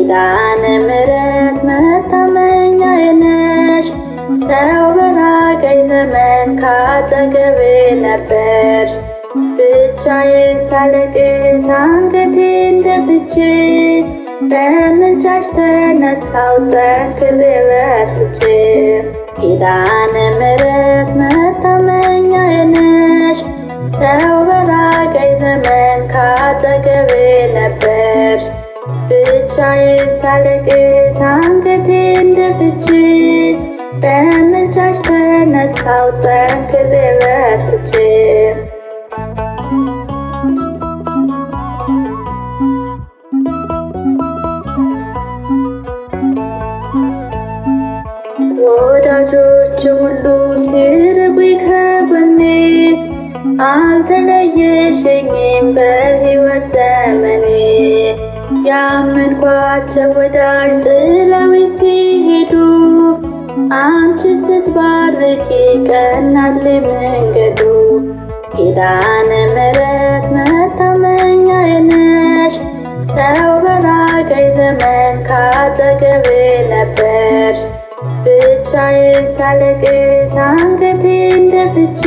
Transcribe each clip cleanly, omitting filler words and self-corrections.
ኪዳነ ምሕረት መታመኛዬ ነሽ። ሰው በራቀኝ ዘመን ካጠገቤ ነበርሽ። ብቻዬን ሳለቅስ አንገቴን ደፍቼ በምልጃሽ ተነሳው ጠንክሬ በርትቼ። ኪዳነ ምሕረት መታመኛዬ ነሽ። ሰው በራቀኝ ዘመን ካጠገቤ ነበርሽ። ብቻዬን ሳለቅስ አንገቴን ደፍቼ በምልጃሽ ተነሳው ጠንክሬ በርትቼ። ወዳጆች ሁሉ ሲርቁኝ ከጎኔ አልተለየሽኝም በሕይወት ዘመኔ። ያመንኳቸው ወዳጅ ጥለውኝ ሲሄዱ አንቺ ስትባርኪ ቀናልኝ መንገዱ። ኪዳነ ምሕረት መታመኛዬ ነሽ። ሰው በራቀኝ ዘመን ካጠገቤ ነበርሽ። ብቻዬን ሳለቅስ አንገቴን ደፍቼ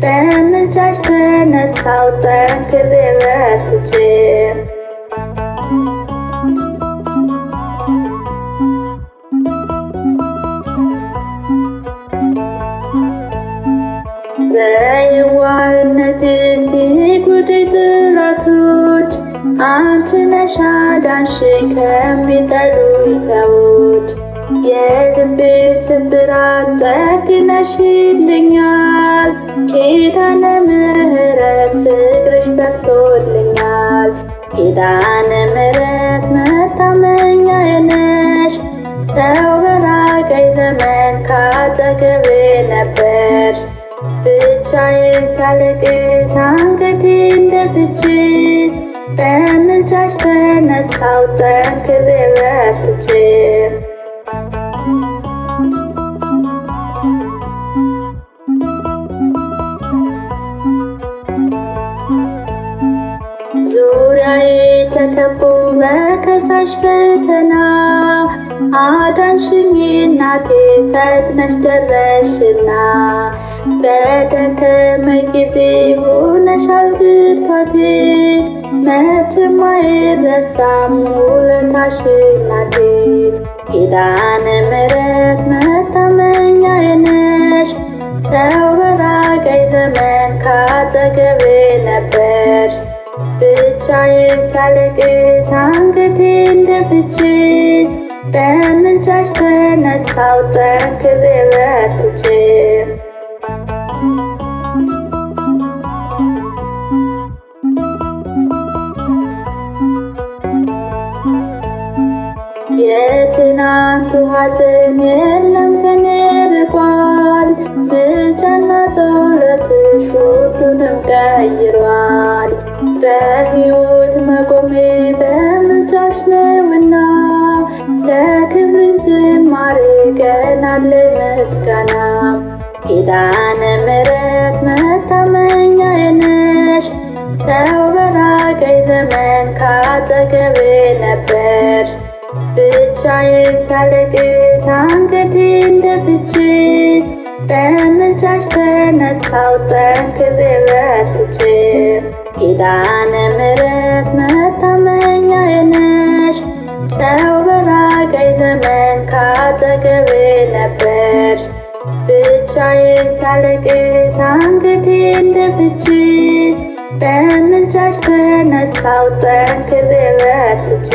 በምልጃሽ ተነሳው ጠንክሬ በርትቼ። በየዋህነቴ ሲጎዱኝ ጥላቶች አንቺ ነሽ አዳንሽኝ ከሚጠሉኝ ሰዎች። የልቤ ስብራት ጠግነሽልኛል። ኪዳነ ምሕረት ፍቅርሽ በዝቶልኛል። ኪዳነ ምሕረት መታመኛዬ ነሽ። ሰው በራቀኝ ዘመን ካጠገቤ ነበርሽ። ብቻዬን ሳለቅስ አንገቴን ደፍቼ በምልጃሽ ተነሳው ጠንክሬ በርትቼ። ዙሪያዬ ተከቦ በከሳሽ ፈተና አዳንሽኝ እናቴ ፈጥነሽ ደረሽና። በደከመኝ ጊዜ ሆነሻል ብርታቴ መቼም አይረሳም ውለታሽ እናቴ። ኪዳነ ምሕረት መታመኛዬ ነሽ። ሰው በራቀኝ ዘመን ካጠገቤ ነበርሽ። ብቻዬን ሳለቅስ አንገቴን ደፍቼ በምልጃሽ ተነሳው ጠንክሬ በርትቼ። የትናንቱ ሐዘን የለም ከኔ ርቋል። ምልጃና ጸሎትሽ ሁሉንም ቀይሯል። በሕይወት መቆሜ በምልጃሽ ነውና ለክብርሽ ዝማሬ ቀናለኝ ምስጋና። ኪዳነ ምሕረት መታመኛዬ ነሽ። ሰው በራቀኝ ዘመን ካጠገቤ ነበርሽ። ብቻዬን ሳለቅስ አንገቴን ደፍቼ በምልጃሽ ተነሳው ጠንክሬ በርትቼ። ኪዳነ ምሕረት መታመኛዬ ነሽ። ሰው በራቀኝ ዘመን ካጠገቤ ነበርሽ። ብቻዬን ሳለቅስ አንገቴን ደፍቼ በምልጃሽ ተነሳው ጠንክሬ በርትቼ።